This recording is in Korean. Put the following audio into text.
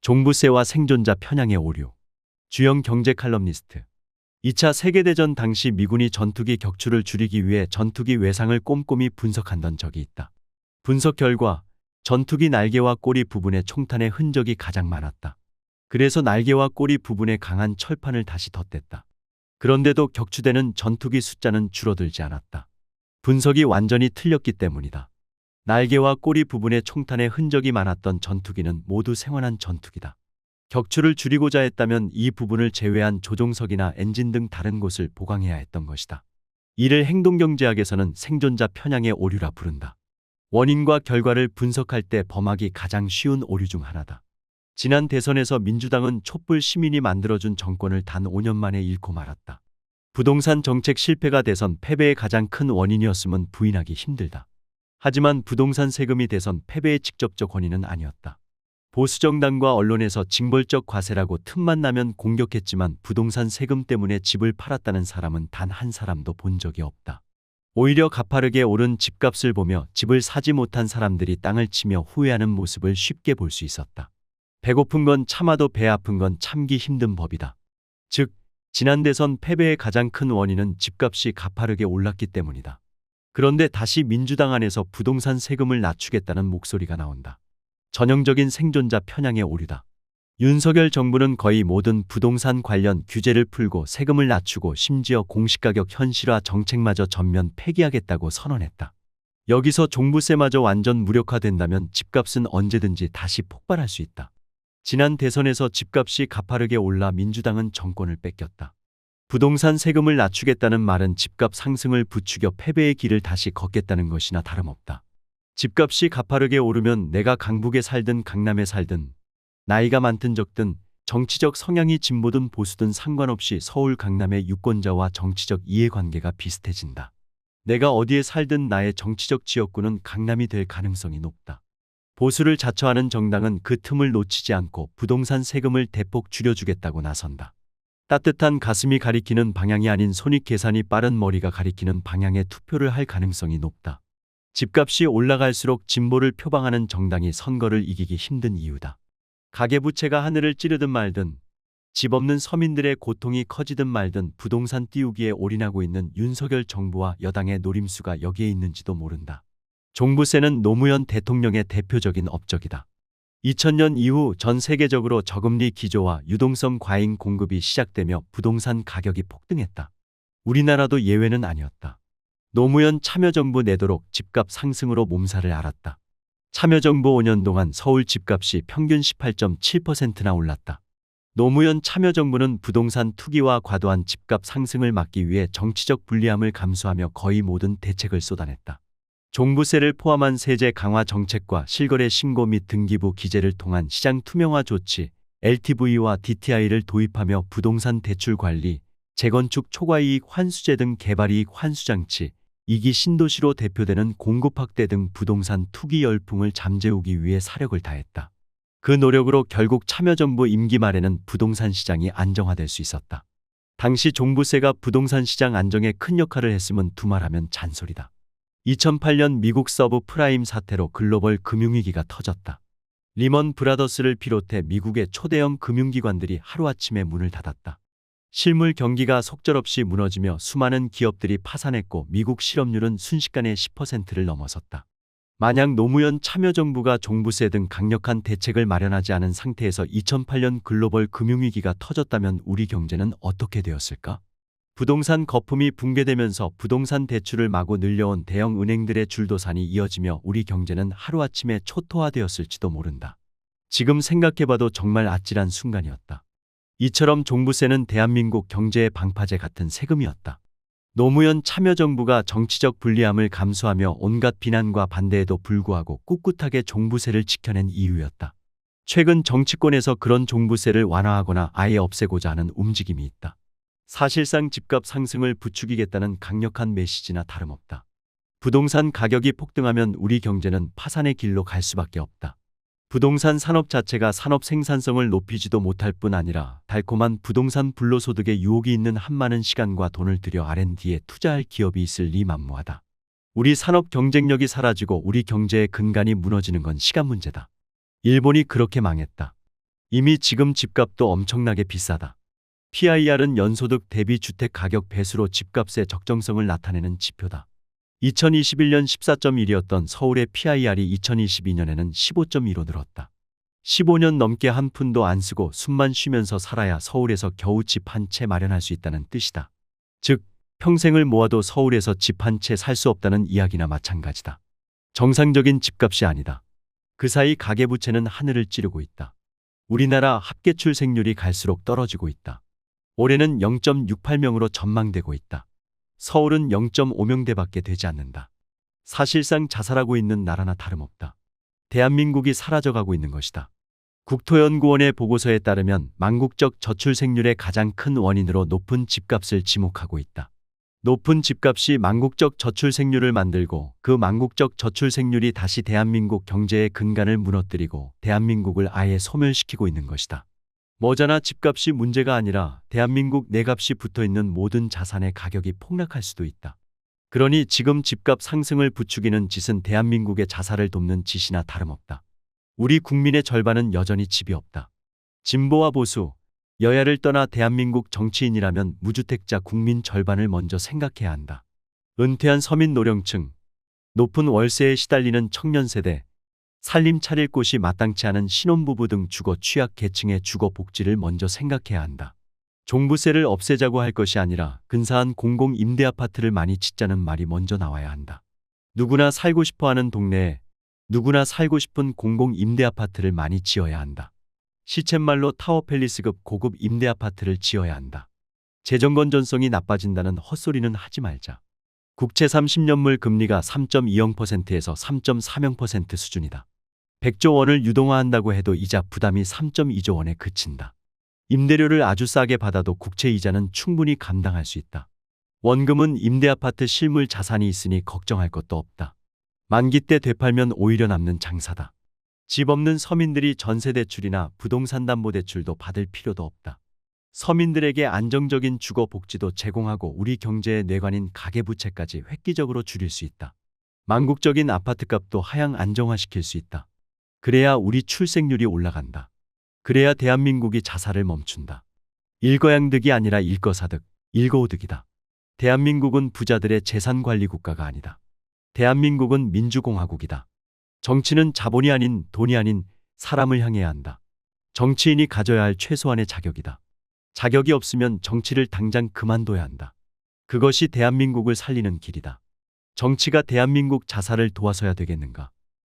종부세와 생존자 편향의 오류. 주영 경제 칼럼니스트. 2차 세계대전 당시 미군이 전투기 격추를 줄이기 위해 전투기 외상을 꼼꼼히 분석한 적이 있다. 분석 결과 전투기 날개와 꼬리 부분에 총탄의 흔적이 가장 많았다. 그래서 날개와 꼬리 부분에 강한 철판을 다시 덧댔다. 그런데도 격추되는 전투기 숫자는 줄어들지 않았다. 분석이 완전히 틀렸기 때문이다. 날개와 꼬리 부분에 총탄의 흔적이 많았던 전투기는 모두 생환한 전투기다. 격추를 줄이고자 했다면 이 부분을 제외한 조종석이나 엔진 등 다른 곳을 보강해야 했던 것이다. 이를 행동경제학에서는 생존자 편향의 오류라 부른다. 원인과 결과를 분석할 때 범하기 가장 쉬운 오류 중 하나다. 지난 대선에서 민주당은 촛불 시민이 만들어준 정권을 단 5년 만에 잃고 말았다. 부동산 정책 실패가 대선 패배의 가장 큰 원인이었음은 부인하기 힘들다. 하지만 부동산 세금이 대선 패배의 직접적 원인은 아니었다. 보수정당과 언론에서 징벌적 과세라고 틈만 나면 공격했지만 부동산 세금 때문에 집을 팔았다는 사람은 단 한 사람도 본 적이 없다. 오히려 가파르게 오른 집값을 보며 집을 사지 못한 사람들이 땅을 치며 후회하는 모습을 쉽게 볼 수 있었다. 배고픈 건 참아도 배 아픈 건 참기 힘든 법이다. 즉, 지난 대선 패배의 가장 큰 원인은 집값이 가파르게 올랐기 때문이다. 그런데 다시 민주당 안에서 부동산 세금을 낮추겠다는 목소리가 나온다. 전형적인 생존자 편향의 오류다. 윤석열 정부는 거의 모든 부동산 관련 규제를 풀고 세금을 낮추고 심지어 공시가격 현실화 정책마저 전면 폐기하겠다고 선언했다. 여기서 종부세마저 완전 무력화된다면 집값은 언제든지 다시 폭발할 수 있다. 지난 대선에서 집값이 가파르게 올라 민주당은 정권을 뺏겼다. 부동산 세금을 낮추겠다는 말은 집값 상승을 부추겨 패배의 길을 다시 걷겠다는 것이나 다름없다. 집값이 가파르게 오르면 내가 강북에 살든 강남에 살든 나이가 많든 적든 정치적 성향이 진보든 보수든 상관없이 서울 강남의 유권자와 정치적 이해관계가 비슷해진다. 내가 어디에 살든 나의 정치적 지역구는 강남이 될 가능성이 높다. 보수를 자처하는 정당은 그 틈을 놓치지 않고 부동산 세금을 대폭 줄여주겠다고 나선다. 따뜻한 가슴이 가리키는 방향이 아닌 손익 계산이 빠른 머리가 가리키는 방향에 투표를 할 가능성이 높다. 집값이 올라갈수록 진보를 표방하는 정당이 선거를 이기기 힘든 이유다. 가계부채가 하늘을 찌르든 말든 집 없는 서민들의 고통이 커지든 말든 부동산 띄우기에 올인하고 있는 윤석열 정부와 여당의 노림수가 여기에 있는지도 모른다. 종부세는 노무현 대통령의 대표적인 업적이다. 2000년 이후 전 세계적으로 저금리 기조와 유동성 과잉 공급이 시작되며 부동산 가격이 폭등했다. 우리나라도 예외는 아니었다. 노무현 참여정부 내도록 집값 상승으로 몸살을 앓았다. 참여정부 5년 동안 서울 집값이 평균 18.7%나 올랐다. 노무현 참여정부는 부동산 투기와 과도한 집값 상승을 막기 위해 정치적 불리함을 감수하며 거의 모든 대책을 쏟아냈다. 종부세를 포함한 세제 강화 정책과 실거래 신고 및 등기부 기재를 통한 시장 투명화 조치, LTV와 DTI를 도입하며 부동산 대출 관리, 재건축 초과이익 환수제 등 개발이익 환수장치, 2기 신도시로 대표되는 공급 확대 등 부동산 투기 열풍을 잠재우기 위해 사력을 다했다. 그 노력으로 결국 참여정부 임기 말에는 부동산 시장이 안정화될 수 있었다. 당시 종부세가 부동산 시장 안정에 큰 역할을 했음은 두말하면 잔소리다. 2008년 미국 서브프라임 사태로 글로벌 금융위기가 터졌다. 리먼 브라더스를 비롯해 미국의 초대형 금융기관들이 하루아침에 문을 닫았다. 실물 경기가 속절없이 무너지며 수많은 기업들이 파산했고 미국 실업률은 순식간에 10%를 넘어섰다. 만약 노무현 참여정부가 종부세 등 강력한 대책을 마련하지 않은 상태에서 2008년 글로벌 금융위기가 터졌다면 우리 경제는 어떻게 되었을까? 부동산 거품이 붕괴되면서 부동산 대출을 마구 늘려온 대형 은행들의 줄도산이 이어지며 우리 경제는 하루아침에 초토화되었을지도 모른다. 지금 생각해봐도 정말 아찔한 순간이었다. 이처럼 종부세는 대한민국 경제의 방파제 같은 세금이었다. 노무현 참여정부가 정치적 불리함을 감수하며 온갖 비난과 반대에도 불구하고 꿋꿋하게 종부세를 지켜낸 이유였다. 최근 정치권에서 그런 종부세를 완화하거나 아예 없애고자 하는 움직임이 있다. 사실상 집값 상승을 부추기겠다는 강력한 메시지나 다름없다. 부동산 가격이 폭등하면 우리 경제는 파산의 길로 갈 수밖에 없다. 부동산 산업 자체가 산업 생산성을 높이지도 못할 뿐 아니라 달콤한 부동산 불로소득의 유혹이 있는 한 많은 시간과 돈을 들여 R&D에 투자할 기업이 있을 리 만무하다. 우리 산업 경쟁력이 사라지고 우리 경제의 근간이 무너지는 건 시간 문제다. 일본이 그렇게 망했다. 이미 지금 집값도 엄청나게 비싸다. PIR은 연소득 대비 주택 가격 배수로 집값의 적정성을 나타내는 지표다. 2021년 14.1이었던 서울의 PIR이 2022년에는 15.2로 늘었다. 15년 넘게 한 푼도 안 쓰고 숨만 쉬면서 살아야 서울에서 겨우 집 한 채 마련할 수 있다는 뜻이다. 즉, 평생을 모아도 서울에서 집 한 채 살 수 없다는 이야기나 마찬가지다. 정상적인 집값이 아니다. 그 사이 가계부채는 하늘을 찌르고 있다. 우리나라 합계 출생률이 갈수록 떨어지고 있다. 올해는 0.68명으로 전망되고 있다. 서울은 0.5명대밖에 되지 않는다. 사실상 자살하고 있는 나라나 다름없다. 대한민국이 사라져가고 있는 것이다. 국토연구원의 보고서에 따르면 망국적 저출생률의 가장 큰 원인으로 높은 집값을 지목하고 있다. 높은 집값이 망국적 저출생률을 만들고 그 망국적 저출생률이 다시 대한민국 경제의 근간을 무너뜨리고 대한민국을 아예 소멸시키고 있는 것이다. 머지않아 집값이 문제가 아니라 대한민국 내값이 붙어있는 모든 자산의 가격이 폭락할 수도 있다. 그러니 지금 집값 상승을 부추기는 짓은 대한민국의 자살을 돕는 짓이나 다름없다. 우리 국민의 절반은 여전히 집이 없다. 진보와 보수, 여야를 떠나 대한민국 정치인이라면 무주택자 국민 절반을 먼저 생각해야 한다. 은퇴한 서민 노령층, 높은 월세에 시달리는 청년 세대, 살림 차릴 곳이 마땅치 않은 신혼부부 등 주거 취약 계층의 주거 복지를 먼저 생각해야 한다. 종부세를 없애자고 할 것이 아니라 근사한 공공 임대 아파트를 많이 짓자는 말이 먼저 나와야 한다. 누구나 살고 싶어 하는 동네에 누구나 살고 싶은 공공 임대 아파트를 많이 지어야 한다. 시쳇말로 타워팰리스급 고급 임대 아파트를 지어야 한다. 재정 건전성이 나빠진다는 헛소리는 하지 말자. 국채 30년물 금리가 3.20%에서 3.40% 수준이다. 100조 원을 유동화한다고 해도 이자 부담이 3.2조 원에 그친다. 임대료를 아주 싸게 받아도 국채 이자는 충분히 감당할 수 있다. 원금은 임대아파트 실물 자산이 있으니 걱정할 것도 없다. 만기 때 되팔면 오히려 남는 장사다. 집 없는 서민들이 전세대출이나 부동산담보대출도 받을 필요도 없다. 서민들에게 안정적인 주거 복지도 제공하고 우리 경제의 뇌관인 가계부채까지 획기적으로 줄일 수 있다. 망국적인 아파트값도 하향 안정화시킬 수 있다. 그래야 우리 출생률이 올라간다. 그래야 대한민국이 자살을 멈춘다. 일거양득이 아니라 일거사득, 일거오득이다. 대한민국은 부자들의 재산관리 국가가 아니다. 대한민국은 민주공화국이다. 정치는 자본이 아닌 돈이 아닌 사람을 향해야 한다. 정치인이 가져야 할 최소한의 자격이다. 자격이 없으면 정치를 당장 그만둬야 한다. 그것이 대한민국을 살리는 길이다. 정치가 대한민국 자살을 도와서야 되겠는가?